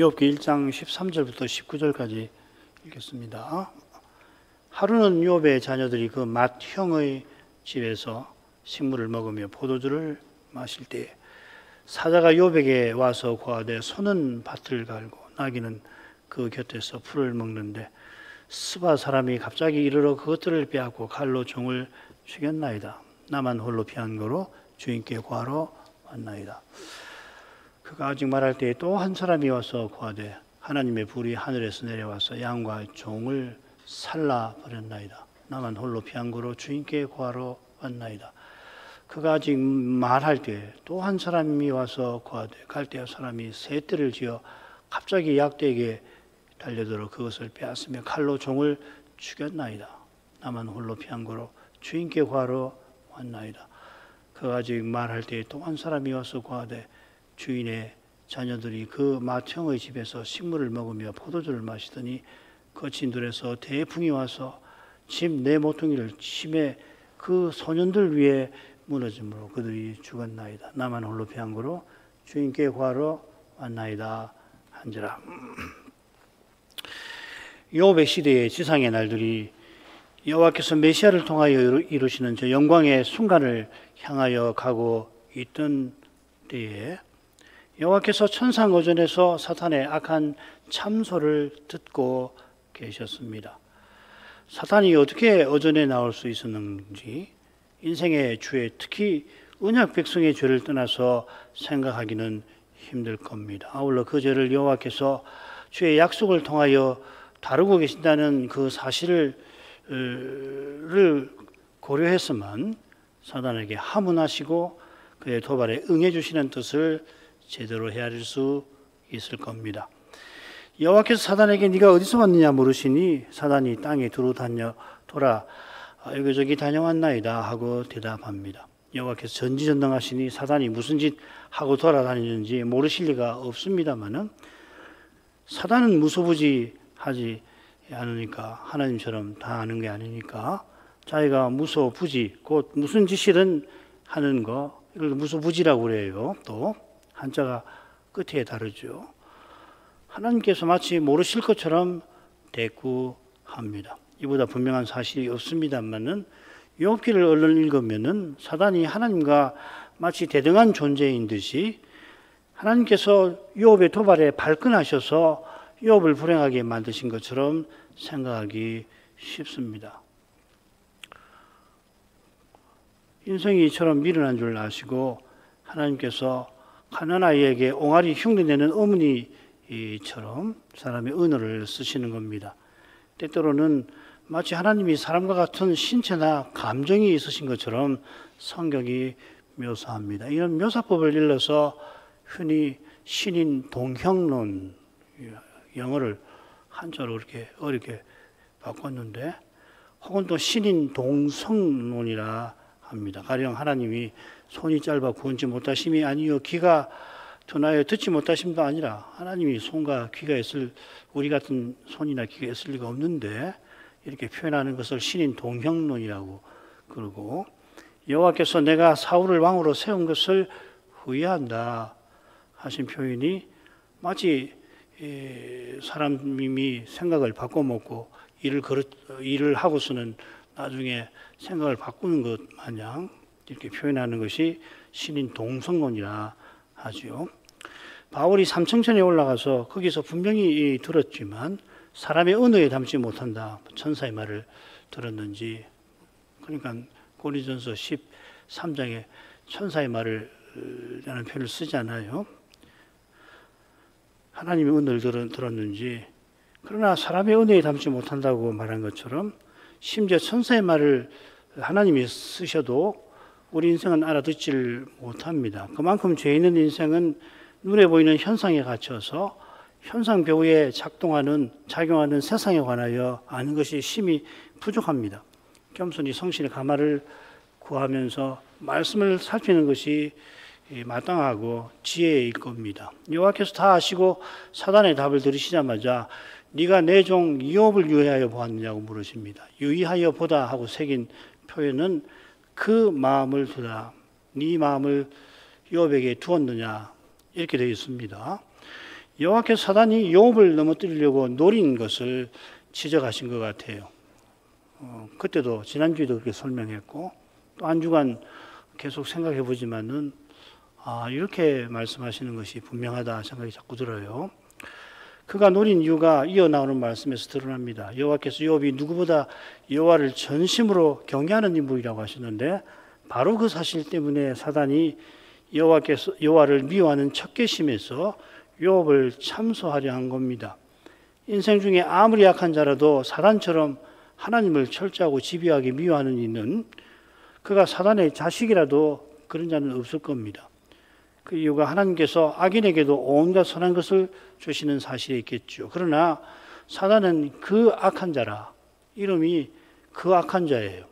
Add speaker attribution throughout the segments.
Speaker 1: 욥기 1장 13절부터 19절까지 읽겠습니다. 하루는 욥의 자녀들이 그 맏형의 집에서 식물을 먹으며 포도주를 마실 때에 사자가 욥에게 와서 고하되 소는 밭을 갈고 나귀는 그 곁에서 풀을 먹는데 스바 사람이 갑자기 이르러 그것들을 빼앗고 칼로 종을 죽였나이다. 나만 홀로 피한 거로 주인께 고하러 왔나이다. 그가 아직 말할 때에 또 한 사람이 와서 고하되 하나님의 불이 하늘에서 내려와서 양과 종을 살라 버렸나이다. 나만 홀로 피한 거로 주인께 고하러 왔나이다. 그가 아직 말할 때에 또 한 사람이 와서 고하되 갈대아 사람이 새 떼를 지어 갑자기 약대에게 달려들어 그것을 빼앗으며 칼로 종을 죽였나이다. 나만 홀로 피한 거로 주인께 고하러 왔나이다. 그가 아직 말할 때에 또 한 사람이 와서 고하되 주인의 자녀들이 그 맏형의 집에서 식물을 먹으며 포도주를 마시더니 거친 들에서 대풍이 와서 집 네 모퉁이를 침에 그 소년들 위에 무너짐으로 그들이 죽었나이다. 나만 홀로 피한 거로 주인께 구하러 왔나이다 한지라. 욥의 시대의 지상의 날들이 여호와께서 메시아를 통하여 이루시는 저 영광의 순간을 향하여 가고 있던 때에 여호와께서 천상어전에서 사탄의 악한 참소를 듣고 계셨습니다. 사탄이 어떻게 어전에 나올 수 있었는지 인생의 죄, 특히 언약 백성의 죄를 떠나서 생각하기는 힘들 겁니다. 아울러 그 죄를 여호와께서 주의 약속을 통하여 다루고 계신다는 그 사실을 고려해서만 사탄에게 하문하시고 그의 도발에 응해 주시는 뜻을 제대로 헤아릴 수 있을 겁니다. 여호와께서 사탄에게 네가 어디서 왔느냐 물으시니 사탄이 땅에 두루 돌아 여기저기 다녀왔나이다 하고 대답합니다. 여호와께서 전지전능하시니 사탄이 무슨 짓 하고 돌아다니는지 모르실 리가 없습니다만은 사탄은 무소부지하지 않으니까 하나님처럼 다 아는 게 아니니까 자기가 무소부지 곧 무슨 짓이든 하는 거 이걸 무소부지라고 그래요. 또 한자가 끝에 다르죠. 하나님께서 마치 모르실 것처럼 대꾸합니다. 이보다 분명한 사실이 없습니다만은 욥기를 얼른 읽으면은 사단이 하나님과 마치 대등한 존재인 듯이 하나님께서 욥의 도발에 발끈하셔서 욥을 불행하게 만드신 것처럼 생각하기 쉽습니다. 인생이 이처럼 미련한 줄 아시고 하나님께서 가난한 아이에게 옹알이 흉내내는 어머니처럼 사람의 언어를 쓰시는 겁니다. 때때로는 마치 하나님이 사람과 같은 신체나 감정이 있으신 것처럼 성경이 묘사합니다. 이런 묘사법을 일러서 흔히 신인 동형론, 영어를 한자로 이렇게 어렵게 바꿨는데 혹은 또 신인 동성론이라 합니다. 가령 하나님이 손이 짧아 구원치 못하심이 아니요 귀가 둔하여 듣지 못하심도 아니라 하나님이 손과 귀가 있을 우리 같은 손이나 귀가 있을 리가 없는데 이렇게 표현하는 것을 신인 동형론이라고 그러고 여호와께서 내가 사울을 왕으로 세운 것을 후회한다 하신 표현이 마치 사람이 생각을 바꿔먹고 일을 하고서는 나중에 생각을 바꾸는 것 마냥 이렇게 표현하는 것이 신인 동성론이라 하죠. 바울이 삼층천에 올라가서 거기서 분명히 들었지만 사람의 언어에 담지 못한다. 천사의 말을 들었는지 그러니까 고린도전서 13장에 천사의 말을 라는 표현을 쓰잖아요. 하나님의 언어를 들었는지 그러나 사람의 언어에 담지 못한다고 말한 것처럼 심지어 천사의 말을 하나님이 쓰셔도 우리 인생은 알아듣지를 못합니다. 그만큼 죄 있는 인생은 눈에 보이는 현상에 갇혀서 현상 배후에 작용하는 세상에 관하여 아는 것이 심히 부족합니다. 겸손히 성신의 가마를 구하면서 말씀을 살피는 것이 마땅하고 지혜일 겁니다. 여호와께서 다 아시고 사단의 답을 들으시자마자 네가 내 종 이욥을 유의하여 보았느냐고 물으십니다. 유의하여 보다 하고 새긴 표현은 그 마음을 두다. 네 마음을 이욥에게 두었느냐 이렇게 되어 있습니다. 여호와께서 사단이 욥을 넘어뜨리려고 노린 것을 지적하신 것 같아요. 그때도 지난주에도 그렇게 설명했고 또 한 주간 계속 생각해 보지만은 이렇게 말씀하시는 것이 분명하다 생각이 자꾸 들어요. 그가 노린 이유가 이어나오는 말씀에서 드러납니다. 여호와께서 욥이 누구보다 여호와를 전심으로 경외하는 인물이라고 하셨는데 바로 그 사실 때문에 사단이 여호와를 미워하는 척계심에서 욥을 참소하려 한 겁니다. 인생 중에 아무리 약한 자라도 사단처럼 하나님을 철저하고 집요하게 미워하는 이는 그가 사단의 자식이라도 그런 자는 없을 겁니다. 그 이유가 하나님께서 악인에게도 온갖 선한 것을 주시는 사실에 있겠죠. 그러나 사단은 그 악한 자라. 이름이 그 악한 자예요.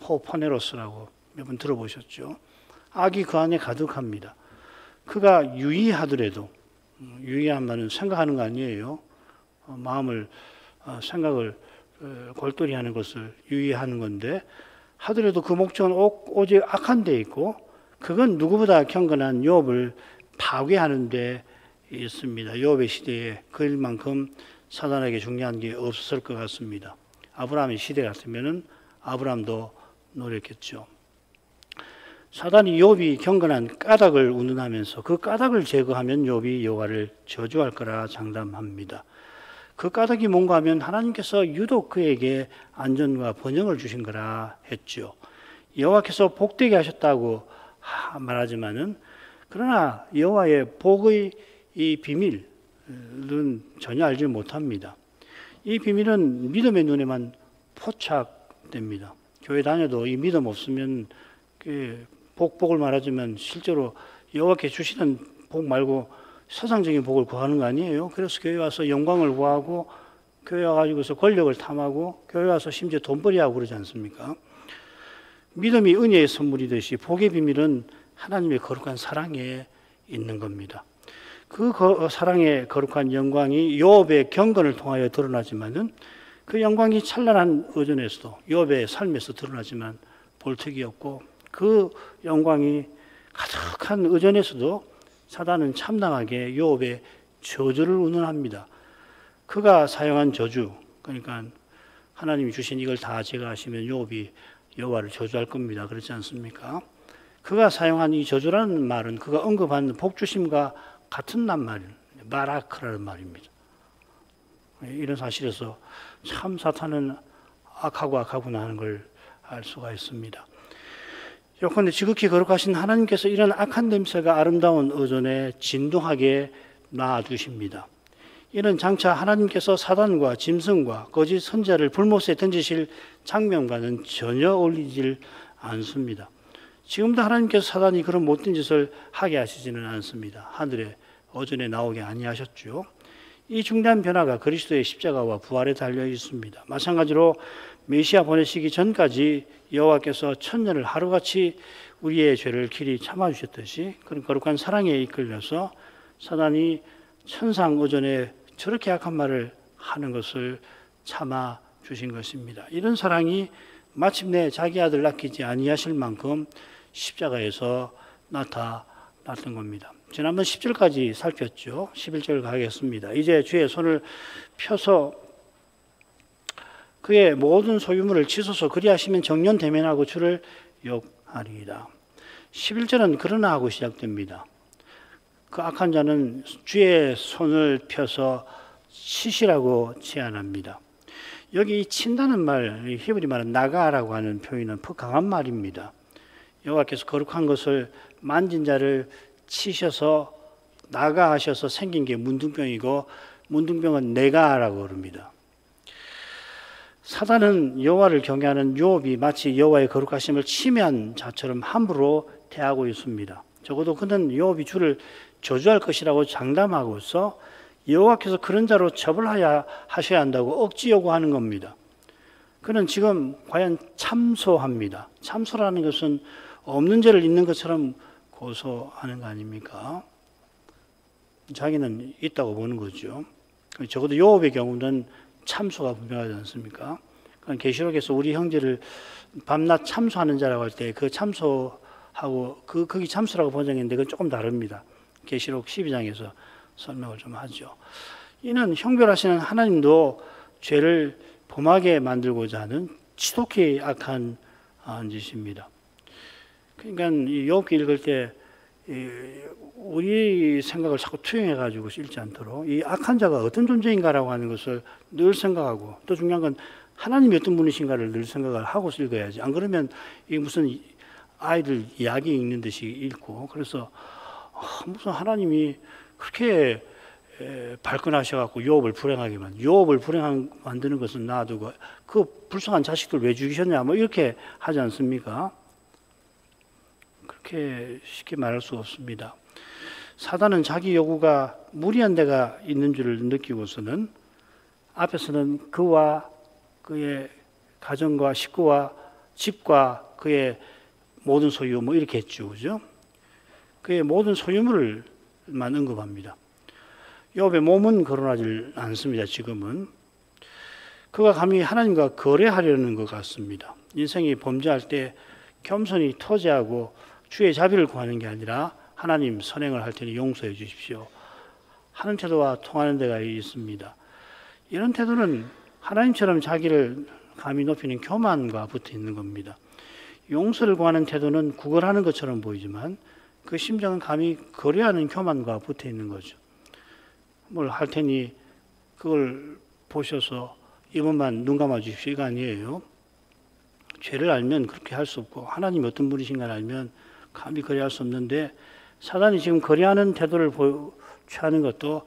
Speaker 1: 호파네로스라고 몇 번 들어보셨죠. 악이 그 안에 가득합니다. 그가 유의하더라도, 유의한 말은 생각하는 거 아니에요. 생각을 골똘히 하는 것을 유의하는 건데 하더라도 그 목적은 오직 악한 데 있고 그건 누구보다 경건한 욥을 파괴하는 데 있습니다. 욥의 시대에 그 일만큼 사단에게 중요한 게 없었을 것 같습니다. 아브라함의 시대 같으면은 아브라함도 노렸겠죠. 사단이 욥이 경건한 까닭을 운운하면서 그 까닭을 제거하면 욥이 여호와를 저주할 거라 장담합니다. 그 까닭이 뭔가 하면 하나님께서 유독 그에게 안전과 번영을 주신 거라 했죠. 여호와께서 복되게 하셨다고 말하지만은 그러나 여호와의 복의 이 비밀은 전혀 알지 못합니다. 이 비밀은 믿음의 눈에만 포착됩니다. 교회 다녀도 이 믿음 없으면 복을 말하지만 실제로 여호와께 주시는 복 말고 세상적인 복을 구하는 거 아니에요. 그래서 교회 와서 영광을 구하고 교회 와가지고서 권력을 탐하고 교회 와서 심지어 돈벌이하고 그러지 않습니까? 믿음이 은혜의 선물이듯이 복의 비밀은 하나님의 거룩한 사랑에 있는 겁니다. 그 사랑의 거룩한 영광이 욥의 경건을 통하여 드러나지만은 그 영광이 찬란한 의존에서도 욥의 삶에서 드러나지만 볼 턱이 없고 그 영광이 가득한 의존에서도 사단은 참담하게 욥의 저주를 운운합니다. 그가 사용한 저주, 그러니까 하나님이 주신 이걸 다 제거하시면 욥이 여호와를 저주할 겁니다. 그렇지 않습니까? 그가 사용한 이 저주라는 말은 그가 언급한 복주심과 같은 낱말이에요. 마라크라는 말입니다. 이런 사실에서 참 사탄은 악하구나 하는 걸 알 수가 있습니다. 요컨대 지극히 거룩하신 하나님께서 이런 악한 냄새가 아름다운 의존에 진동하게 놔두십니다. 이는 장차 하나님께서 사단과 짐승과 거짓 선지자를 불못에 던지실 장면과는 전혀 어울리질 않습니다. 지금도 하나님께서 사단이 그런 못된 짓을 하게 하시지는 않습니다. 하늘에 어전에 나오게 아니하셨죠. 이 중대한 변화가 그리스도의 십자가와 부활에 달려 있습니다. 마찬가지로 메시아 보내시기 전까지 여호와께서 천년을 하루같이 우리의 죄를 길이 참아주셨듯이 그런 거룩한 사랑에 이끌려서 사단이 천상의존에 저렇게 악한 말을 하는 것을 참아주신 것입니다. 이런 사랑이 마침내 자기 아들 낳기지 아니하실 만큼 십자가에서 나타났던 겁니다. 지난번 10절까지 살폈죠. 11절 가겠습니다. 이제 주의 손을 펴서 그의 모든 소유물을 치소서 그리하시면 정령 대면하고 주를 욕하리이다. 11절은 그러나 하고 시작됩니다. 그 악한 자는 주의 손을 펴서 치시라고 제안합니다. 여기 친다는 말, 히브리 말은 나가라고 하는 표현은 강한 말입니다. 여호와께서 거룩한 것을 만진 자를 치셔서 나가 하셔서 생긴 게 문둥병이고 문둥병은 내가라고 그럽니다. 사단은 여호와를 경외하는 욥이 마치 여호와의 거룩하심을 침해한 자처럼 함부로 대하고 있습니다. 적어도 그는 욥이 주를 저주할 것이라고 장담하고서 여호와께서 그런 자로 처벌하셔야 한다고 억지 요구하는 겁니다. 그는 지금 과연 참소합니다. 참소라는 것은 없는 죄를 있는 것처럼 고소하는 거 아닙니까? 자기는 있다고 보는 거죠. 적어도 욥의 경우는 참소가 분명하지 않습니까? 계시록에서 우리 형제를 밤낮 참소하는 자라고 할 때 그 참소하고 거기 참소라고 번역했는데 그건 조금 다릅니다. 계시록 12장에서 설명을 좀 하죠. 이는 형별하시는 하나님도 죄를 범하게 만들고자 하는 지독히 악한 짓입니다. 그러니까 이 욥기 읽을 때 우리 생각을 자꾸 투영해 가지고 읽지 않도록 이 악한 자가 어떤 존재인가라고 하는 것을 늘 생각하고, 또 중요한 건 하나님이 어떤 분이신가를 늘 생각을 하고 읽어야지. 안 그러면 이게 무슨 아이들 이야기 읽는 듯이 읽고, 그래서 무슨 하나님이 그렇게 발끈하셔갖고 욥을 불행하게 욥을 만드는 것은 놔두고 그 불쌍한 자식들 왜 죽이셨냐 뭐 이렇게 하지 않습니까? 그렇게 쉽게 말할 수 없습니다. 사단은 자기 요구가 무리한 데가 있는 줄을 느끼고서는 앞에서는 그와 그의 가정과 식구와 집과 그의 모든 소유 뭐 이렇게 했죠, 그죠? 그의 모든 소유물만 언급합니다. 욥의 몸은 거론하지 않습니다. 지금은 그가 감히 하나님과 거래하려는 것 같습니다. 인생이 범죄할 때 겸손히 터제하고 주의 자비를 구하는 게 아니라 하나님 선행을 할 테니 용서해 주십시오 하는 태도와 통하는 데가 있습니다. 이런 태도는 하나님처럼 자기를 감히 높이는 교만과 붙어 있는 겁니다. 용서를 구하는 태도는 구걸하는 것처럼 보이지만 그 심정은 감히 거래하는 교만과 붙어 있는 거죠. 뭘 할 테니 그걸 보셔서 이번만 눈 감아 주십시오 이거 아니에요. 죄를 알면 그렇게 할 수 없고 하나님이 어떤 분이신가를 알면 감히 거래할 수 없는데, 사단이 지금 거래하는 태도를 취하는 것도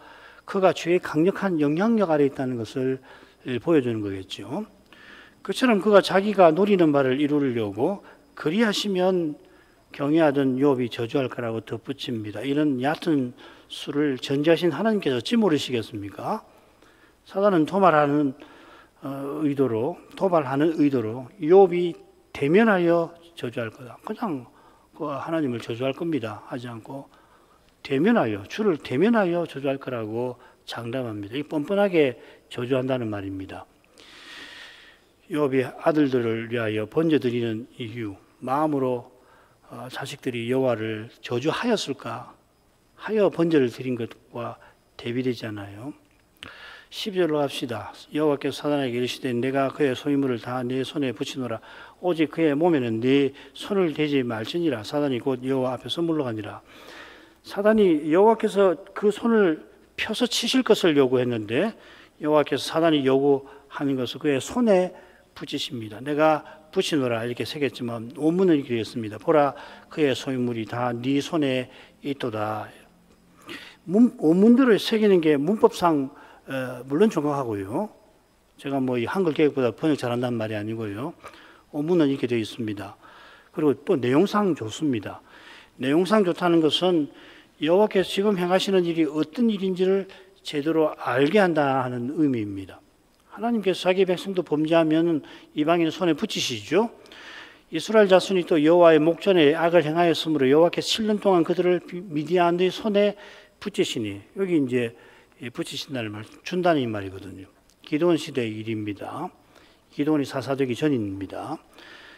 Speaker 1: 그가 죄의 강력한 영향력 아래 있다는 것을 보여주는 거겠죠. 그처럼 그가 자기가 노리는 바를 이루려고 그리하시면 경외하던 욥이 저주할 거라고 덧붙입니다. 이런 얕은 수를 전지하신 하나님께서 어찌 모르시겠습니까? 사단은 도발하는 의도로 욥이 대면하여 저주할 거다. 그냥 하나님을 저주할 겁니다. 하지 않고 주를 대면하여 저주할 거라고 장담합니다. 이 뻔뻔하게 저주한다는 말입니다. 욥이 아들들을 위하여 번제드리는 이유, 마음으로 자식들이 여호와를 저주하였을까 하여 번제를 드린 것과 대비되잖아요. 12절로 합시다. 여호와께서 사단에게 이르시되 내가 그의 소유물을 다 내 손에 붙이노라. 오직 그의 몸에는 네 손을 대지 말지니라. 사단이 곧 여호와 앞에서 물러가니라. 사단이 여호와께서 그 손을 펴서 치실 것을 요구했는데 여호와께서 사단이 요구하는 것을 그의 손에 붙이십니다. 내가 붙이노라 이렇게 새겼지만 원문은 이렇게 되었습니다. 보라 그의 소유물이 다 네 손에 있도다. 원문대로 새기는 게 문법상 물론 정확하고요. 제가 뭐 이 한글 개혁보다 번역 잘한다는 말이 아니고요. 원문은 이렇게 되어 있습니다. 그리고 또 내용상 좋습니다. 내용상 좋다는 것은 여호와께서 지금 행하시는 일이 어떤 일인지를 제대로 알게 한다 하는 의미입니다. 하나님께서 자기 백성도 범죄하면 이방인의 손에 붙이시죠. 이스라엘 자손이 또 여호와의 목전에 악을 행하였으므로 여호와께서 7년 동안 그들을 미디안의 손에 붙이시니, 여기 이제 붙이신다는 말, 준다는 말이거든요. 기드온 시대의 일입니다. 기드온이 사사되기 전입니다.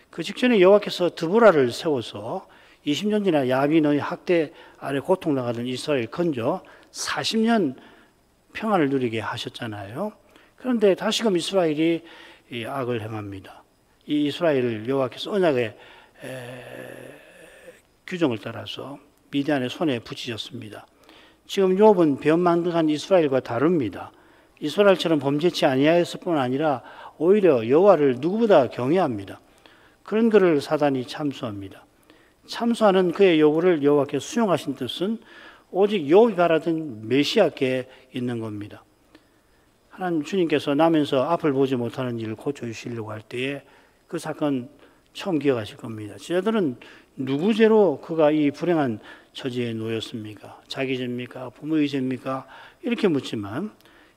Speaker 1: 그 직전에 여호와께서 드보라를 세워서 20년 지나 야빈의 학대 아래 고통당하던 이스라엘 건져 40년 평안을 누리게 하셨잖아요. 그런데 다시금 이스라엘이 이 악을 행합니다. 이 이스라엘을 여호와께서 언약의 규정을 따라서 미디안의 손에 붙이셨습니다. 지금 욥은 변만득한 이스라엘과 다릅니다. 이스라엘처럼 범죄치 아니하였을 뿐 아니라 오히려 여호와를 누구보다 경외합니다. 그런 그를 사단이 참수합니다. 참수하는 그의 요구를 여호와께서 수용하신 뜻은 오직 욥이 바라던 메시아께 있는 겁니다. 하나님 주님께서 나면서 앞을 보지 못하는 일을 고쳐주시려고 할 때에 그 사건 처음 기억하실 겁니다. 저들은 누구 죄로 그가 이 불행한 처지에 놓였습니까? 자기 죄입니까? 부모의 죄입니까? 이렇게 묻지만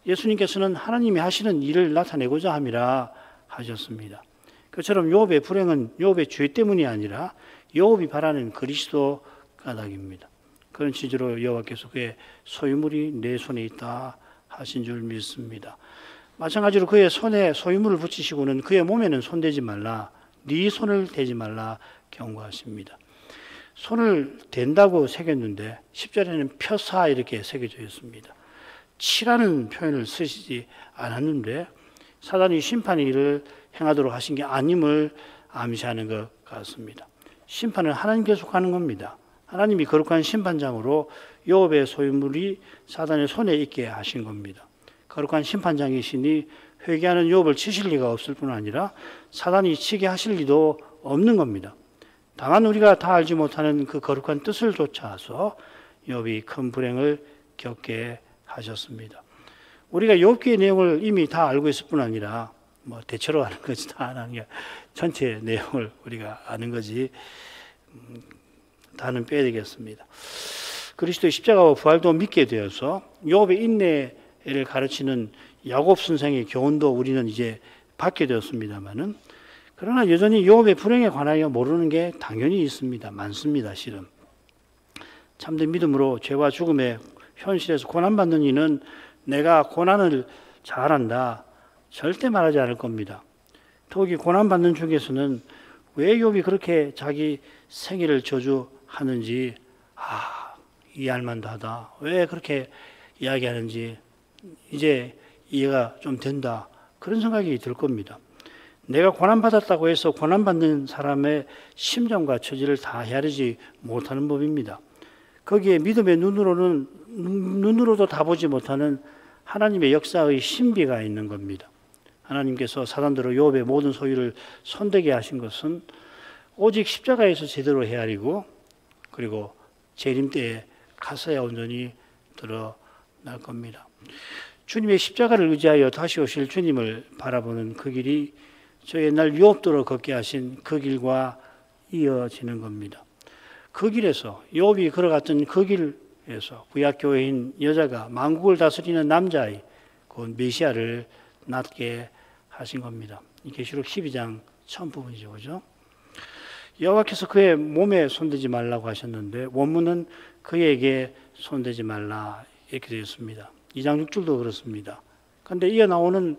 Speaker 1: 예수님께서는 하나님이 하시는 일을 나타내고자 함이라 하셨습니다. 그처럼 욥의 불행은 욥의 죄 때문이 아니라 욥이 바라는 그리스도 까닭입니다. 그런 취지로 여호와께서 그의 소유물이 내 손에 있다 하신 줄 믿습니다. 마찬가지로 그의 손에 소유물을 붙이시고는 그의 몸에는 손대지 말라, 네 손을 대지 말라 경고하십니다. 손을 댄다고 새겼는데 10절에는 펴사 이렇게 새겨져 있습니다. 치라는 표현을 쓰시지 않았는데 사단이 심판의 일을 행하도록 하신 게 아님을 암시하는 것 같습니다. 심판은 하나님께서 하는 겁니다. 하나님이 거룩한 심판장으로 욥의 소유물이 사단의 손에 있게 하신 겁니다. 거룩한 심판장이시니 회개하는 욥을 치실 리가 없을 뿐 아니라 사단이 치게 하실 리도 없는 겁니다. 다만 우리가 다 알지 못하는 그 거룩한 뜻을 쫓아서 욥이 큰 불행을 겪게 하셨습니다. 우리가 욥기의 내용을 이미 다 알고 있을 뿐 아니라 뭐 대체로 아는 거지 다 아는 게 전체 내용을 우리가 아는 거지 다는 빼야 되겠습니다. 그리스도의 십자가와 부활도 믿게 되어서 욥의 인내를 가르치는 야곱 선생의 교훈도 우리는 이제 받게 되었습니다만은 그러나 여전히 욥의 불행에 관하여 모르는 게 당연히 있습니다. 많습니다. 실은 참된 믿음으로 죄와 죽음의 현실에서 고난받는 이는 내가 고난을 잘한다 절대 말하지 않을 겁니다. 더욱이 고난받는 중에서는 왜 욥이 그렇게 자기 생애를 저주하는지 이해할 만도 하다. 왜 그렇게 이야기하는지 이제 이해가 좀 된다. 그런 생각이 들 겁니다. 내가 고난받았다고 해서 고난받는 사람의 심정과 처지를 다 헤아리지 못하는 법입니다. 거기에 믿음의 눈으로도 다 보지 못하는 하나님의 역사의 신비가 있는 겁니다. 하나님께서 사단으로 욥의 모든 소유를 손대게 하신 것은 오직 십자가에서 제대로 헤아리고 그리고 재림 때에 가서야 온전히 드러날 겁니다. 주님의 십자가를 의지하여 다시 오실 주님을 바라보는 그 길이 저 옛날 욥도로 걷게 하신 그 길과 이어지는 겁니다. 그 길에서 욥이 걸어갔던 그 길에서 구약교회인 여자가 만국을 다스리는 남자의 그 메시아를 낳게 하신 겁니다. 이 계시록 12장 처음 부분이죠. 그죠? 여호와께서 그의 몸에 손대지 말라고 하셨는데 원문은 그에게 손대지 말라 이렇게 되어 있습니다. 2장 6절도 그렇습니다. 그런데 이어 나오는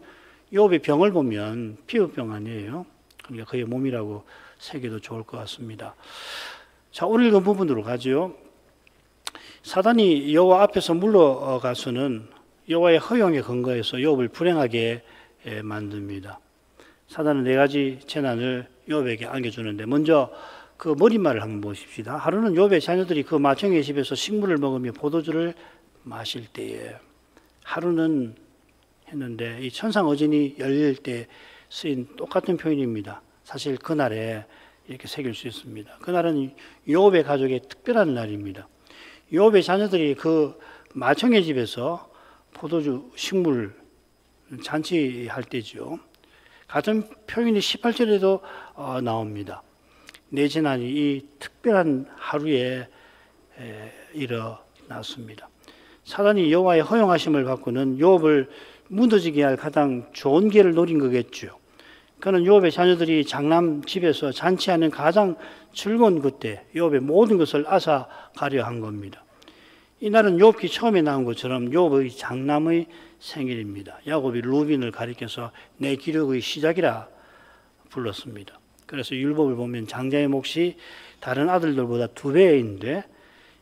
Speaker 1: 욥의 병을 보면 피부병 아니에요. 그러니까 그의 몸이라고 새겨도 좋을 것 같습니다. 자, 오늘 그 부분으로 가죠. 사단이 여호와 앞에서 물러가서는 여호와의 허용에 근거해서 욥을 불행하게 만듭니다. 사단은 네 가지 재난을 욥에게 안겨주는데 먼저 그 머릿말을 한번 보십시다. 하루는 욥의 자녀들이 그 마청의 집에서 식물을 먹으며 포도주를 마실 때에 하루는 했는데 이 천상 어진이 열릴 때 쓰인 똑같은 표현입니다. 사실 그날에 이렇게 새길 수 있습니다. 그날은 욥의 가족의 특별한 날입니다. 욥의 자녀들이 그 마청의 집에서 포도주 식물 잔치할 때죠. 같은 표현이 18절에도 나옵니다. 내 재난이 이 특별한 하루에 일어났습니다. 사단이 여호와의 허용하심을 받고는 욥을 무너지게 할 가장 좋은 기회를 노린 거겠죠. 그는 욥의 자녀들이 장남 집에서 잔치하는 가장 즐거운 그때 욥의 모든 것을 앗아가려 한 겁니다. 이날은 욥기 처음에 나온 것처럼 욥의 장남의 생일입니다. 야곱이 루빈을 가리켜서 내 기력의 시작이라 불렀습니다. 그래서 율법을 보면 장자의 몫이 다른 아들들보다 2배인데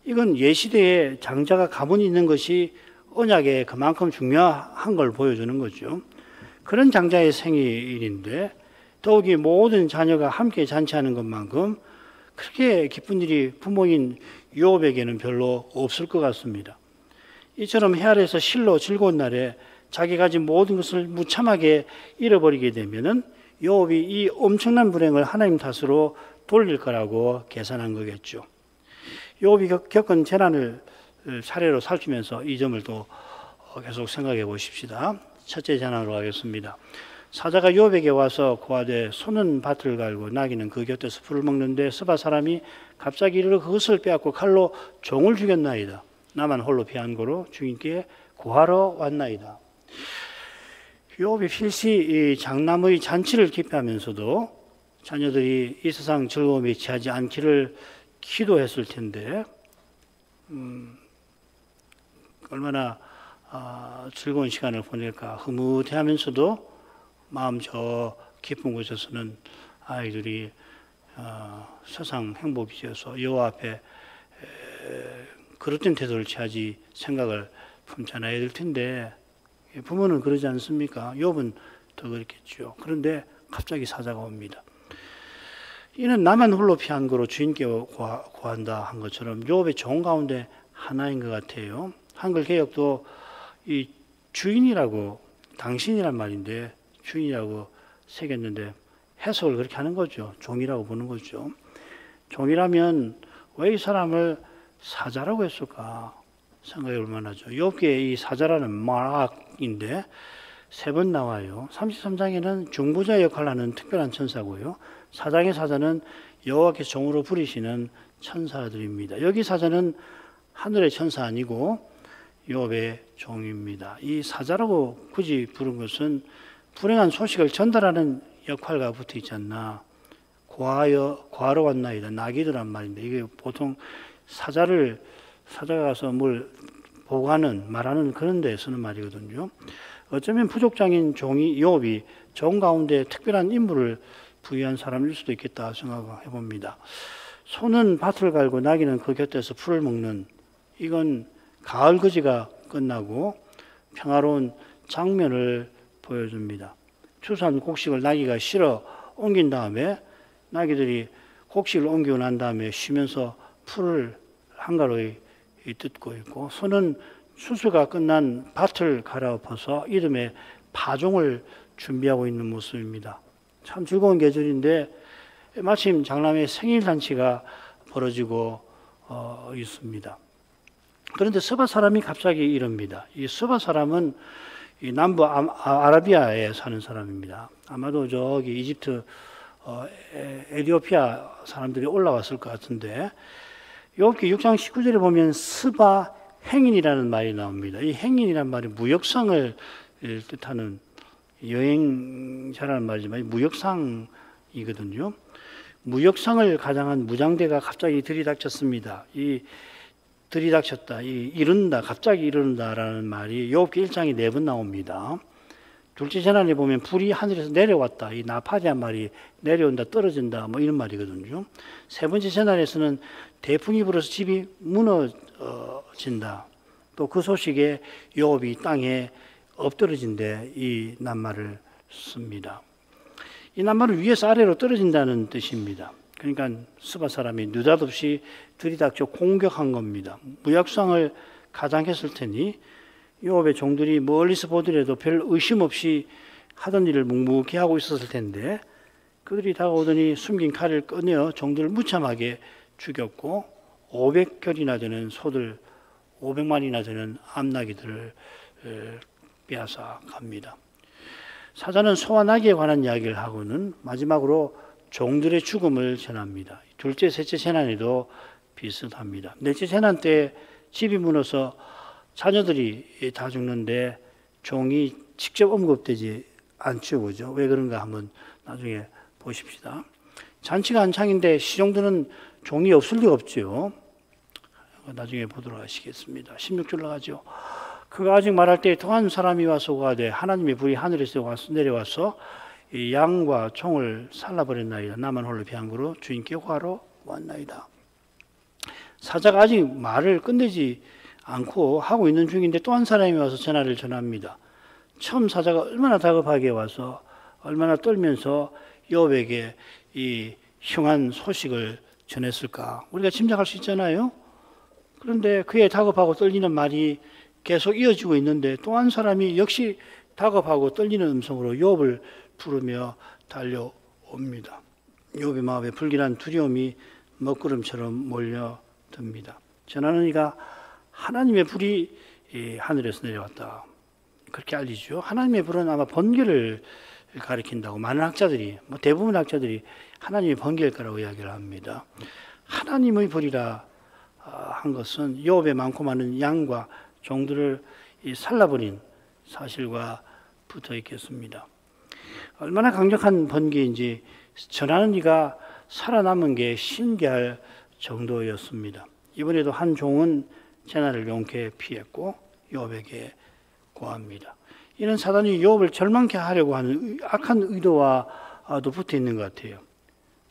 Speaker 1: 이건 예시대에 장자가 가문이 있는 것이 언약에 그만큼 중요한 걸 보여주는 거죠. 그런 장자의 생일인데 더욱이 모든 자녀가 함께 잔치하는 것만큼 그렇게 기쁜 일이 부모인 욥에게는 별로 없을 것 같습니다. 이처럼 해 아래에서 실로 즐거운 날에 자기 가진 모든 것을 무참하게 잃어버리게 되면은 욥이 이 엄청난 불행을 하나님 탓으로 돌릴 거라고 계산한 거겠죠. 욥이 겪은 재난을 사례로 살피면서 이 점을 또 계속 생각해 보십시다. 첫째 재난으로 가겠습니다. 사자가 욥에게 와서 고하되 소는 밭을 갈고 나귀는 그 곁에서 풀을 먹는데 스바 사람이 갑자기 이르러 그것을 빼앗고 칼로 종을 죽였나이다. 나만 홀로 피한 고로 주인께 고하러 왔나이다. 욥이 필시 이 장남의 잔치를 기뻐하면서도 자녀들이 이 세상 즐거움에 취하지 않기를 기도했을 텐데 얼마나 즐거운 시간을 보낼까 흐뭇해하면서도 마음 저 깊은 곳에서는 아이들이 세상 행복이어서 여호와 앞에 그릇된 태도를 취하지 생각을 품지 않아야 될 텐데 부모는 그러지 않습니까? 욥은 더 그렇겠죠. 그런데 갑자기 사자가 옵니다. 이는 나만 홀로 피한 거로 주인께 구한다 한 것처럼 욥의 종 가운데 하나인 것 같아요. 한글 개역도 이 주인이라고 당신이란 말인데 주인이라고 새겼는데 해석을 그렇게 하는 거죠. 종이라고 보는 거죠. 종이라면 왜 이 사람을 사자라고 했을까 생각해 볼 만하죠. 욥기에 이 사자라는 마락인데 3번 나와요. 33장에는 중보자 역할을 하는 특별한 천사고요. 4장의 사자는 여호와께서 종으로 부리시는 천사들입니다. 여기 사자는 하늘의 천사 아니고 욥의 종입니다. 이 사자라고 굳이 부른 것은 불행한 소식을 전달하는 역할과 붙어 있지 않나. 고하러 왔나이다. 나귀들란 말인데 이게 보통 사자가 가서 뭘 보고하는 말하는 그런 데 쓰는 말이거든요. 어쩌면 부족장인 종이 욥이 종 가운데 특별한 임무를 부여한 사람일 수도 있겠다 생각해 봅니다. 소는 밭을 갈고 나귀는 그 곁에서 풀을 먹는 이건 가을 거지가 끝나고 평화로운 장면을 보여줍니다. 추수한 곡식을 나귀가 실어 옮긴 다음에 나귀들이 곡식을 옮기고 난 다음에 쉬면서 풀을 한가로이 뜯고 있고 소는 수수가 끝난 밭을 갈아엎어서 이듬해 파종을 준비하고 있는 모습입니다. 참 즐거운 계절인데 마침 장남의 생일 잔치가 벌어지고 있습니다. 그런데 스바 사람이 갑자기 이럽니다. 이 스바 사람은 이 남부 아라비아에 사는 사람입니다. 아마도 저기 이집트 에티오피아 사람들이 올라왔을 것 같은데 욥기 6장 19절에 보면 스바 행인이라는 말이 나옵니다. 이 행인이라는 말이 무역상을 뜻하는 여행자라는 말이지만 무역상이거든요. 무역상을 가장한 무장대가 갑자기 들이닥쳤습니다. 들이닥쳤다, 이른다, 갑자기 이른다라는 말이 욥기 1장에 4번 나옵니다. 둘째 재난에 보면 불이 하늘에서 내려왔다. 이 나팔이란 말이 내려온다, 떨어진다, 뭐 이런 말이거든요. 세 번째 재난에서는 대풍이 불어서 집이 무너진다. 또 그 소식에 욥이 땅에 엎드러진데 이 낱말을 씁니다. 이 낱말은 위에서 아래로 떨어진다는 뜻입니다. 그러니까 스바 사람이 느닷없이 들이닥쳐 공격한 겁니다. 무역상을 가장했을 테니 욥의 종들이 멀리서 보더라도 별 의심 없이 하던 일을 묵묵히 하고 있었을 텐데 그들이 다가오더니 숨긴 칼을 꺼내어 종들을 무참하게 죽였고 500결이나 되는 소들 500마리나 되는 암나귀들을 빼앗아 갑니다. 사자는 소와 나귀에 관한 이야기를 하고는 마지막으로 종들의 죽음을 전합니다. 둘째, 셋째 재난에도 비슷합니다. 넷째 재난 때 집이 무너서 자녀들이 다 죽는데 종이 직접 언급되지 않죠. 그죠? 왜 그런가 한번 나중에 보십시다. 잔치가 한창인데 시종들은 종이 없을 리가 없죠. 나중에 보도록 하시겠습니다. 16절로 가죠. 그가 아직 말할 때 또 한 사람이 와서 가되 하나님의 불이 하늘에서 내려와서 이 양과 총을 살라버렸나이다. 나만 홀로 피한 거로 주인께 구하러 왔나이다. 사자가 아직 말을 끝내지 않고 하고 있는 중인데 또 한 사람이 와서 전화를 전합니다. 처음 사자가 얼마나 다급하게 와서 얼마나 떨면서 욥에게 이 흉한 소식을 전했을까 우리가 짐작할 수 있잖아요. 그런데 그의 다급하고 떨리는 말이 계속 이어지고 있는데 또 한 사람이 역시 다급하고 떨리는 음성으로 욥을 부르며 달려옵니다. 욥의 마음에 불길한 두려움이 먹구름처럼 몰려듭니다. 전하는 이가 하나님의 불이 하늘에서 내려왔다. 그렇게 알리죠. 하나님의 불은 아마 번개를 가리킨다고 많은 학자들이, 대부분 학자들이 하나님의 번개일 거라고 이야기를 합니다. 하나님의 불이라 한 것은 욥의 많고 많은 양과 종들을 살라버린 사실과 붙어 있겠습니다. 얼마나 강력한 번개인지 전하는 이가 살아남은 게 신기할 정도였습니다. 이번에도 한 종은 재난을 용케 피했고 욥에게 구합니다. 이는 사단이 욥을 절망케 하려고 하는 악한 의도와도 붙어 있는 것 같아요.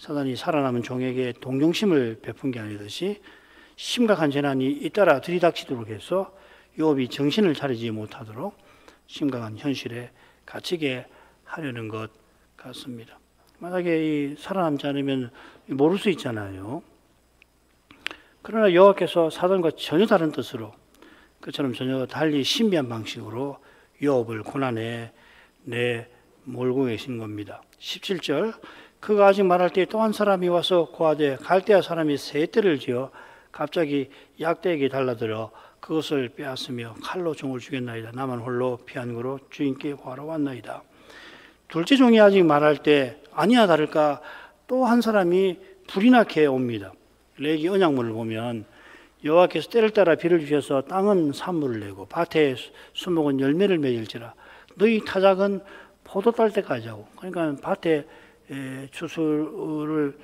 Speaker 1: 사단이 살아남은 종에게 동정심을 베푼 게 아니듯이 심각한 재난이 잇따라 들이닥치도록 해서 욥이 정신을 차리지 못하도록 심각한 현실에 갇히게 하려는 것 같습니다. 만약에 살아남지 않으면 모를 수 있잖아요. 그러나 여호와께서 사단과 전혀 다른 뜻으로, 그처럼 전혀 달리 신비한 방식으로 욥을 고난에 내몰고 계신 겁니다. 17절, 그가 아직 말할 때 또 한 사람이 와서 고하되 갈대아 사람이 세 떼를 지어 갑자기 약대에게 달라들어 그것을 빼앗으며 칼로 종을 죽였나이다. 나만 홀로 피한거로 주인께 구하러 왔나이다. 둘째 종이 아직 말할 때 아니야 다를까 또 한 사람이 불이 나게 옵니다. 레기 언약문을 보면 여호와께서 때를 따라 비를 주셔서 땅은 산물을 내고 밭에 수목은 열매를 맺을지라 너희 타작은 포도 딸 때까지 하고, 그러니까 밭에 추수를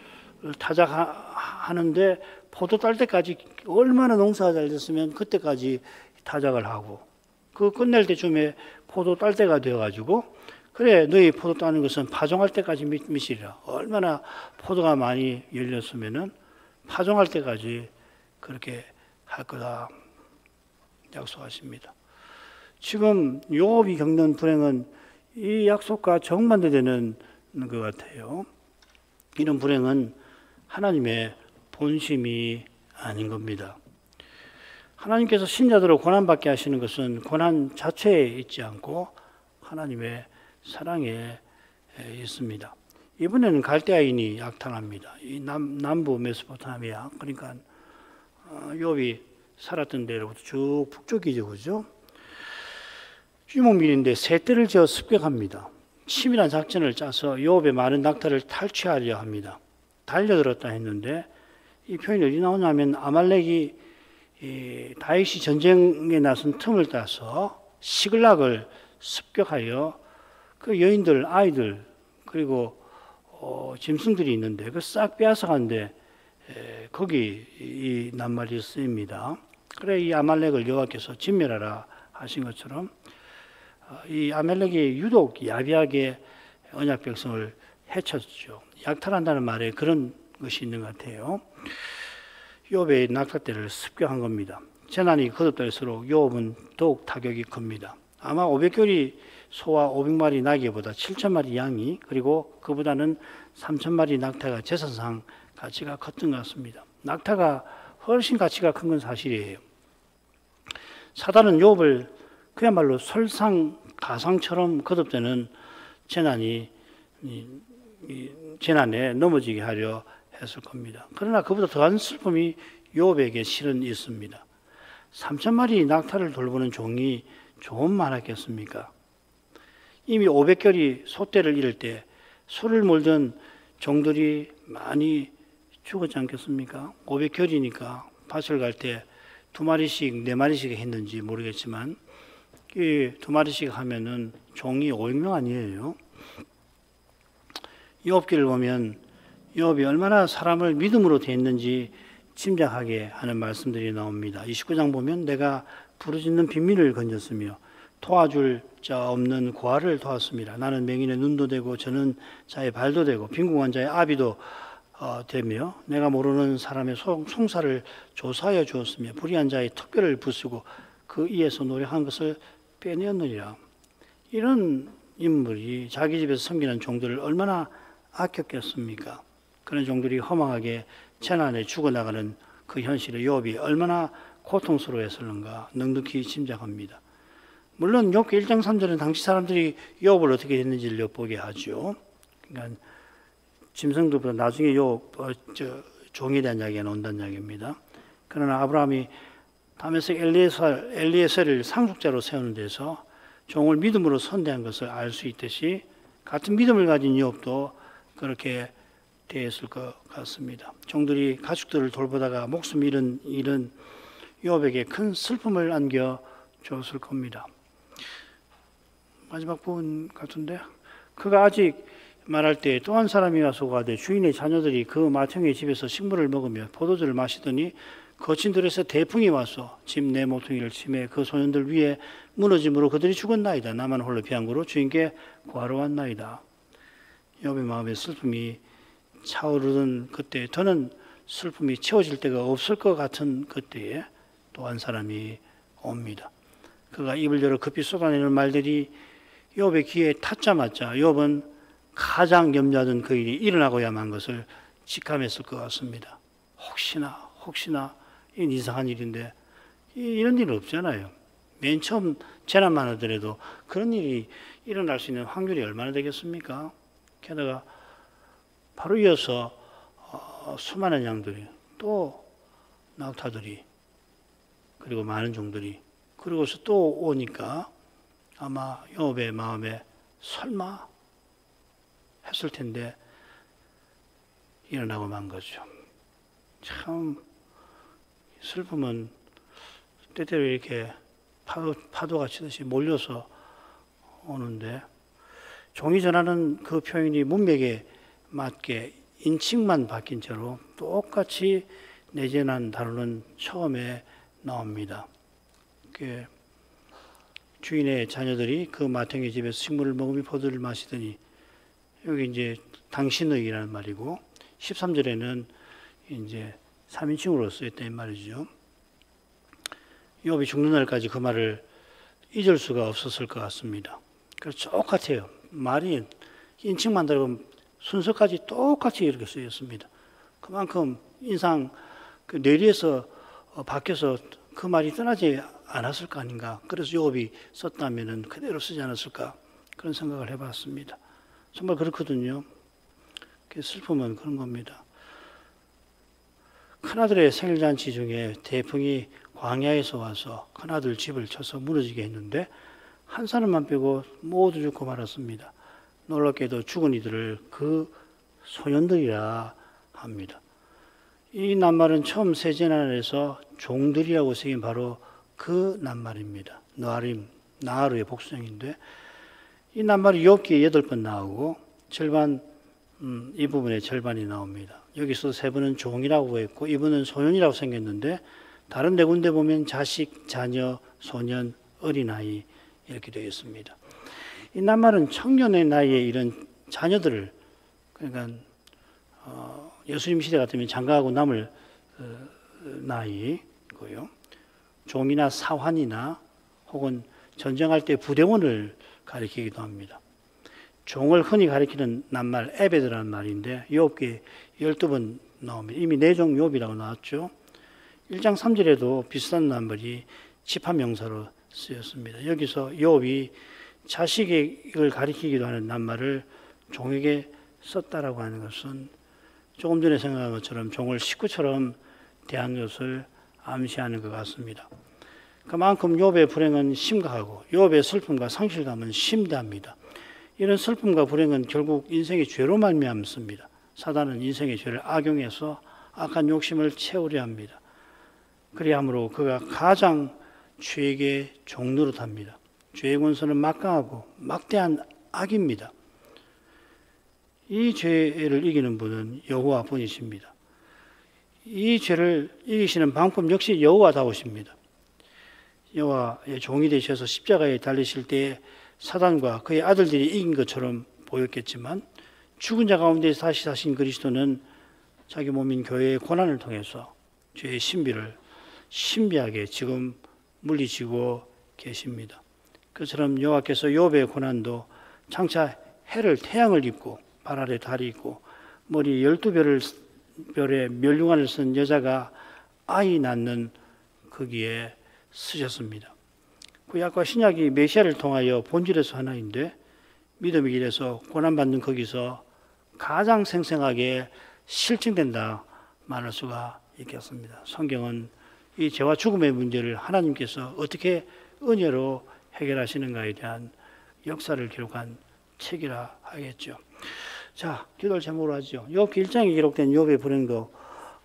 Speaker 1: 타작하는데 포도 딸 때까지 얼마나 농사가 잘 됐으면 그때까지 타작을 하고, 그 끝낼 때쯤에 포도 딸 때가 되어가지고 그래 너희 포도 따는 것은 파종할 때까지 미시리라. 얼마나 포도가 많이 열렸으면은 파종할 때까지 그렇게 할 거다 약속하십니다. 지금 욥이 겪는 불행은 이 약속과 정반대되는 것 같아요. 이런 불행은 하나님의 본심이 아닌 겁니다. 하나님께서 신자들을 고난받게 하시는 것은 고난 자체에 있지 않고 하나님의 사랑에 있습니다. 이번에는 갈대아인이 약탈합니다. 이 남부 메소포타미아, 그러니까 욥이 살았던 데로부터 쭉 북쪽이죠, 그죠? 유목민인데 세 떼를 지어 습격합니다. 치밀한 작전을 짜서 욥의 많은 낙타를 탈취하려 합니다. 달려들었다 했는데 이 표현이 어디 나오냐면 아말렉이 다윗이 전쟁에 나선 틈을 따서 시글락을 습격하여 그 여인들, 아이들 그리고 짐승들이 있는데 그 싹 빼앗아간데 거기 이 낱말이 쓰입니다. 그래 이 아말렉을 여호와께서 진멸하라 하신 것처럼 이 아말렉이 유독 야비하게 언약 백성을 해쳤죠. 약탈한다는 말에 그런 것이 있는 것 같아요. 욥의 낙타떼를 습격한 겁니다. 재난이 거듭될수록 욥은 더욱 타격이 큽니다. 아마 500겨리 소와 500마리 나귀보다 7,000마리 양이, 그리고 그보다는 3,000마리 낙타가 재산상 가치가 컸던 것 같습니다. 낙타가 훨씬 가치가 큰 건 사실이에요. 사단은 욥을 그야말로 설상가상처럼 거듭되는 재난에 넘어지게 하려 했을 겁니다. 그러나 그보다 더한 슬픔이 욥에게 실은 있습니다. 3,000마리 낙타를 돌보는 종이 좀 많았겠습니까? 이미 500겨리 소떼를 잃을 때 소를 몰던 종들이 많이 죽었지 않겠습니까? 500겨리니까 밭을 갈 때 2마리씩 4마리씩 했는지 모르겠지만 이 2마리씩 하면은 종이 500명 아니에요. 욥기를 보면 욥이 얼마나 사람을 믿음으로 대했는지 짐작하게 하는 말씀들이 나옵니다. 29장 보면 내가 부르짖는 빈민을 건졌으며 도와줄 자 없는 고아를 도왔습니다. 나는 맹인의 눈도 되고 저는 자의 발도 되고 빈궁한 자의 아비도 되며 내가 모르는 사람의 송사를 조사하여 주었으며 불의한 자의 특별을 부수고 그 이에서 노력한 것을 빼내었느니라. 이런 인물이 자기 집에서 섬기는 종들을 얼마나 아꼈겠습니까? 그런 종들이 허망하게 재난에 죽어나가는 그 현실에 욥이 얼마나 고통스러워했을는가 넉넉히 짐작합니다. 물론 욥기 1장 3절은 당시 사람들이 욥을 어떻게 했는지를 엿보게 하죠. 그러니까 짐승들보다 나중에 종에 대한 이야기가 나온다는 이야기입니다. 그러나 아브라함이 다메섹 엘리에셀을 상속자로 세우는 데서 종을 믿음으로 선대한 것을 알 수 있듯이 같은 믿음을 가진 욥도 그렇게 대했을 것 같습니다. 종들이 가축들을 돌보다가 목숨 잃은 일은 욥에게 큰 슬픔을 안겨줬을 겁니다. 마지막 부분 같은데 그가 아직 말할 때 또 한 사람이 와서 가되 주인의 자녀들이 그 맏형의 집에서 식물을 먹으며 포도주를 마시더니 거친 들에서 대풍이 와서 집 내 모퉁이를 치매 그 소년들 위에 무너짐으로 그들이 죽었나이다. 나만 홀로 피한 거로 주인께 구하러 왔나이다. 욥의 마음의 슬픔이 차오르던 그때 더는 슬픔이 채워질 때가 없을 것 같은 그때에 또 한 사람이 옵니다. 그가 입을 열어 급히 쏟아내는 말들이 욥의 귀에 닿자마자 욥은 가장 염려하던 그 일이 일어나고야만 것을 직감했을 것 같습니다. 혹시나 이건 이상한 일인데 이런 일은 없잖아요. 맨 처음 재난만 하더라도 그런 일이 일어날 수 있는 확률이 얼마나 되겠습니까? 게다가 바로 이어서 수많은 양들이 또 낙타들이 그리고 많은 종들이 그러고서 또 오니까 아마 욥의 마음에 설마 했을 텐데 일어나고 만 거죠. 참 슬픔은 때때로 이렇게 파도가 치듯이 몰려서 오는데 종이 전하는 그 표현이 문맥에 맞게 인칭만 바뀐 채로 똑같이 내재난 단어는 처음에 나옵니다. 그 주인의 자녀들이 그 마탱이 집에서 식물을 먹으며 포도를 마시더니 여기 이제 당신의라는 말이고 13절에는 이제 3인칭으로 쓰였단 말이죠. 욥이 죽는 날까지 그 말을 잊을 수가 없었을 것 같습니다. 그래서 똑같아요. 말이 인칭만 다르고 순서까지 똑같이 이렇게 쓰였습니다. 그만큼 인상 그 뇌리에서 바뀌어서 그 말이 떠나지 않았을 거 아닌가. 그래서 욥이 썼다면은 그대로 쓰지 않았을까 그런 생각을 해봤습니다. 정말 그렇거든요. 슬픔은 그런 겁니다. 큰아들의 생일잔치 중에 태풍이 광야에서 와서 큰아들 집을 쳐서 무너지게 했는데 한 사람만 빼고 모두 죽고 말았습니다. 놀랍게도 죽은 이들을 그 소년들이라 합니다. 이 낱말은 처음 세제난에서 종들이라고 쓰인 바로 그 낱말입니다. 나하루의 복수형인데 이 낱말이 욥기에 8번 나오고 절반 이 부분의 절반이 나옵니다. 여기서 세 분은 종이라고 했고 이분은 소년이라고 생겼는데 다른 네 군데 보면 자식, 자녀, 소년, 어린아이 이렇게 되어 있습니다. 이 낱말은 청년의 나이에 이른 자녀들을 그러니까 예수님 시대 같으면 장가하고 남을 나이고요. 종이나 사환이나 혹은 전쟁할 때 부대원을 가리키기도 합니다. 종을 흔히 가리키는 낱말 에베드라는 말인데 욥기에 12번 나옵니다. 이미 내종 욥이라고 나왔죠. 1장 3절에도 비슷한 낱말이 집합명사로 쓰였습니다. 여기서 욥이 자식을 가리키기도 하는 낱말을 종에게 썼다라고 하는 것은 조금 전에 생각한 것처럼 종을 식구처럼 대한 것을 암시하는 것 같습니다. 그만큼 욥의 불행은 심각하고 욥의 슬픔과 상실감은 심대합니다. 이런 슬픔과 불행은 결국 인생의 죄로 말미암습니다. 사단은 인생의 죄를 악용해서 악한 욕심을 채우려 합니다. 그리함으로 그가 가장 죄에게 종노릇합니다. 죄의 권세는 막강하고 막대한 악입니다. 이 죄를 이기는 분은 여호와 분이십니다. 이 죄를 이기시는 방법 역시 여호와다우십니다. 여호와의 종이 되셔서 십자가에 달리실 때 사단과 그의 아들들이 이긴 것처럼 보였겠지만 죽은 자 가운데서 다시 사신 그리스도는 자기 몸인 교회의 고난을 통해서 죄의 신비를 신비하게 지금 물리치고 계십니다. 그처럼 여호와께서 욥의 고난도 장차 해를 태양을 입고 발 아래 달이 있고 머리에 12별의 멸류관을 쓴 여자가 아이 낳는 거기에 쓰셨습니다. 구약과 신약이 메시아를 통하여 본질에서 하나인데 믿음의 길에서 고난받는 거기서 가장 생생하게 실증된다 말할 수가 있겠습니다. 성경은 이 죄와 죽음의 문제를 하나님께서 어떻게 은혜로 해결하시는가에 대한 역사를 기록한 책이라 하겠죠. 자, 기도를 제목으로 하죠. 욥기 1장에 기록된 욥의 불행도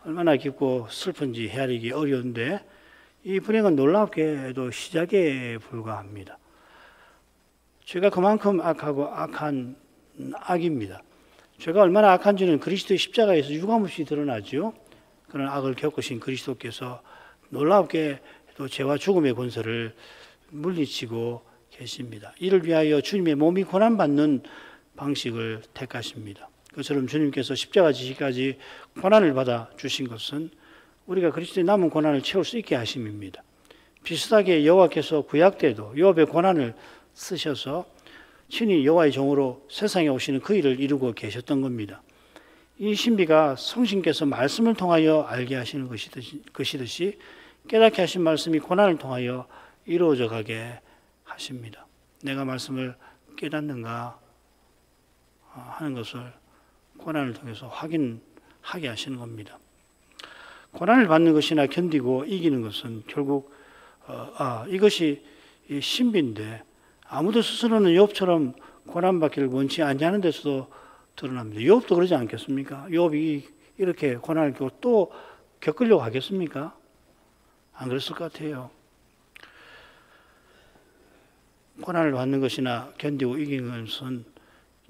Speaker 1: 얼마나 깊고 슬픈지 헤아리기 어려운데 이 불행은 놀랍게도 시작에 불과합니다. 죄가 그만큼 악하고 악한 악입니다. 죄가 얼마나 악한지는 그리스도의 십자가에서 유감없이 드러나죠. 그런 악을 겪으신 그리스도께서 놀랍게 또 죄와 죽음의 권세를 물리치고 계십니다. 이를 위하여 주님의 몸이 고난받는 방식을 택하십니다. 그처럼 주님께서 십자가 지시까지 고난을 받아 주신 것은 우리가 그리스도의 남은 고난을 채울 수 있게 하심입니다. 비슷하게 여호와께서 구약 때도 욥의 고난을 쓰셔서 친히 여호와의 종으로 세상에 오시는 그 일을 이루고 계셨던 겁니다. 이 신비가 성신께서 말씀을 통하여 알게 하시는 것이듯이 깨닫게 하신 말씀이 고난을 통하여 이루어져 가게 하십니다. 내가 말씀을 깨닫는가 하는 것을 고난을 통해서 확인하게 하시는 겁니다. 고난을 받는 것이나 견디고 이기는 것은 결국 이것이 신비인데 아무도 스스로는 욥처럼 고난받기를 원치 않냐는 데서도 드러납니다. 욥도 그러지 않겠습니까? 욥이 이렇게 고난을 겪고 또 겪으려고 하겠습니까? 안 그랬을 것 같아요. 고난을 받는 것이나 견디고 이기는 것은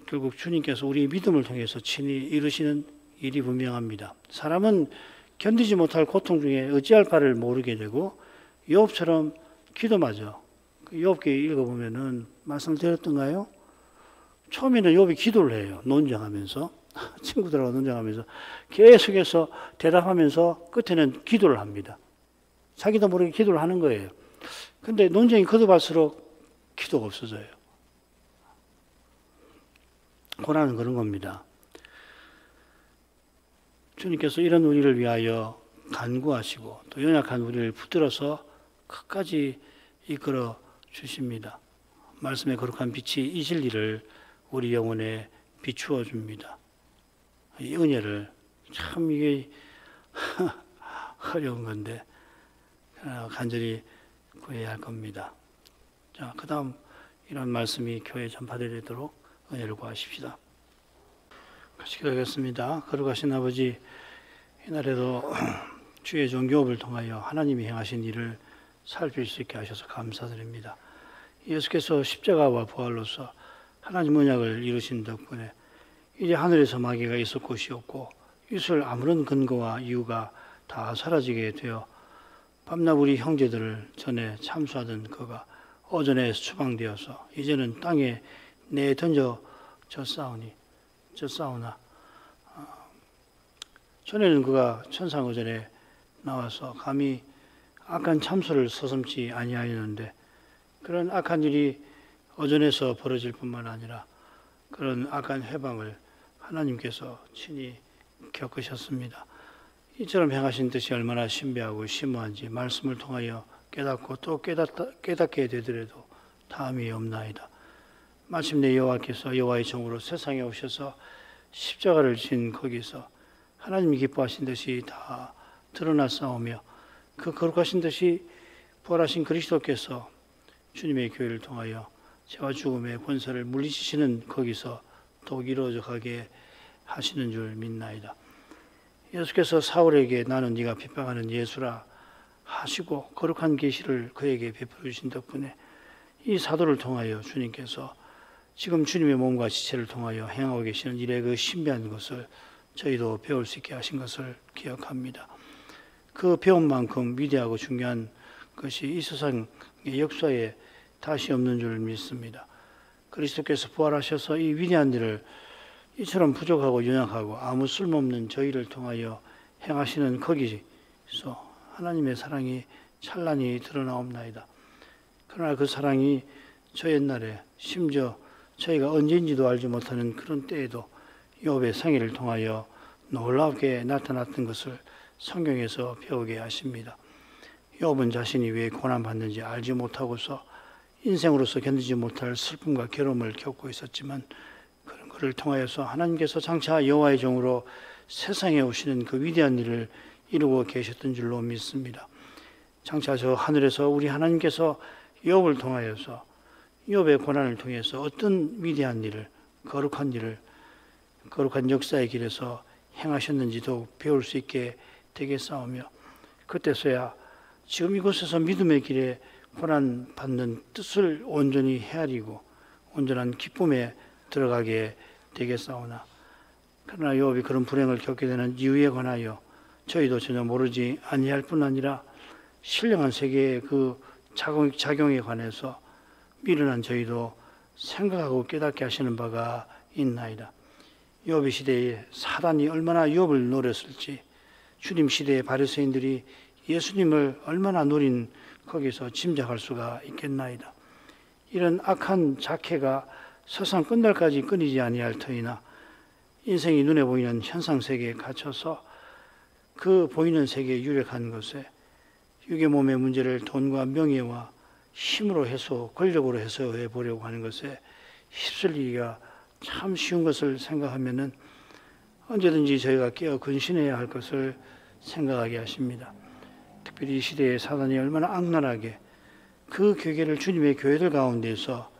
Speaker 1: 결국 주님께서 우리의 믿음을 통해서 친히 이루시는 일이 분명합니다. 사람은 견디지 못할 고통 중에 어찌할 바를 모르게 되고 욥처럼 기도마저 욥기 읽어보면은 말씀드렸던가요? 처음에는 욥이 기도를 해요. 논쟁하면서 친구들하고 논쟁하면서 계속해서 대답하면서 끝에는 기도를 합니다. 자기도 모르게 기도를 하는 거예요. 근데 논쟁이 거듭할수록 기도가 없어져요. 고난은 그런 겁니다. 주님께서 이런 우리를 위하여 간구하시고 또 연약한 우리를 붙들어서 끝까지 이끌어 주십니다. 말씀의 거룩한 빛이 이 진리를 우리 영혼에 비추어 줍니다. 이 은혜를 참 이게 어려운 건데 간절히 구해야 할 겁니다. 자, 그 다음 이런 말씀이 교회에 전파되도록 은혜를 구하십시다. 같이 기도하겠습니다. 거룩하신 아버지, 이날에도 주의 종 욥을 통하여 하나님이 행하신 일을 살필 수 있게 하셔서 감사드립니다. 예수께서 십자가와 부활로서 하나님 언약을 이루신 덕분에 이제 하늘에서 마귀가 있을 곳이 없고 있을 아무런 근거와 이유가 다 사라지게 되어 밤낮 우리 형제들을 전에 참수하던 그가 오전에 추방되어서 이제는 땅에 내던져졌사오나 전에는 그가 천상어전에 나와서 감히 악한 참소를 서슴지 아니하였는데 그런 악한 일이 어전에서 벌어질 뿐만 아니라 그런 악한 해방을 하나님께서 친히 겪으셨습니다. 이처럼 행하신 뜻이 얼마나 신비하고 심오한지 말씀을 통하여 깨닫고 또 깨닫게 되더라도 다함이 없나이다. 마침내 여호와께서 여호와의 종으로 세상에 오셔서 십자가를 진 거기서 하나님이 기뻐하신 뜻이 다 드러났사오며 그 거룩하신 뜻이 부활하신 그리스도께서 주님의 교회를 통하여 죄와 죽음의 권세를 물리치시는 거기서 더욱 이루어져 가게 하시는 줄 믿나이다. 예수께서 사울에게 나는 네가 핍박하는 예수라 하시고 거룩한 계시를 그에게 베풀어 주신 덕분에 이 사도를 통하여 주님께서 지금 주님의 몸과 지체를 통하여 행하고 계시는 일의 그 신비한 것을 저희도 배울 수 있게 하신 것을 기억합니다. 그 배운 만큼 위대하고 중요한 것이 이 세상의 역사에 다시 없는 줄 믿습니다. 그리스도께서 부활하셔서 이 위대한 일을 이처럼 부족하고 연약하고 아무 쓸모없는 저희를 통하여 행하시는 거기서 하나님의 사랑이 찬란히 드러나옵나이다. 그러나 그 사랑이 저 옛날에 심지어 저희가 언제인지도 알지 못하는 그런 때에도 욥의 생애를 통하여 놀랍게 나타났던 것을 성경에서 배우게 하십니다. 욥은 자신이 왜 고난받는지 알지 못하고서 인생으로서 견디지 못할 슬픔과 괴로움을 겪고 있었지만 그런 것을 통하여서 하나님께서 장차 여호와의 종으로 세상에 오시는 그 위대한 일을 이루고 계셨던 줄로 믿습니다. 장차 저 하늘에서 우리 하나님께서 욥을 통하여서 욥의 고난을 통해서 어떤 위대한 일을 거룩한 역사의 길에서 행하셨는지도 배울 수 있게 되겠사오며 그때서야 지금 이곳에서 믿음의 길에 고난받는 뜻을 온전히 헤아리고 온전한 기쁨에 들어가게 되겠사오나 그러나 욥이 그런 불행을 겪게 되는 이유에 관하여 저희도 전혀 모르지 아니할 뿐 아니라 신령한 세계의 그 작용에 관해서 미련한 저희도 생각하고 깨닫게 하시는 바가 있나이다. 욥의 시대에 사단이 얼마나 욥을 노렸을지, 주님 시대의 바리새인들이 예수님을 얼마나 노린 거기서 짐작할 수가 있겠나이다. 이런 악한 작해가 세상 끝날까지 끊이지 아니할 터이나 인생이 눈에 보이는 현상 세계에 갇혀서 그 보이는 세계에 유력한 것에 육의 몸의 문제를 돈과 명예와 힘으로 권력으로 해소해 보려고 하는 것에 휩쓸리기가 참 쉬운 것을 생각하면은 언제든지 저희가 깨어 근신해야 할 것을 생각하게 하십니다. 특별히 이 시대에 사단이 얼마나 악랄하게 그 괴계를 주님의 교회들 가운데서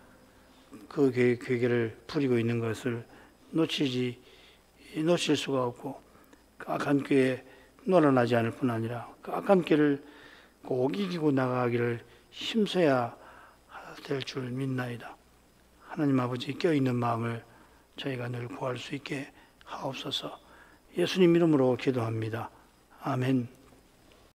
Speaker 1: 그 괴계를 부리고 있는 것을 놓칠 수가 없고, 그 악한 꾀에 놀아나지 않을 뿐 아니라 그 악한 꾀를 꼭 이기고 나가기를 힘써야 될 줄 믿나이다. 하나님 아버지, 껴있는 마음을 저희가 늘 구할 수 있게 하옵소서. 예수님 이름으로 기도합니다. 아멘.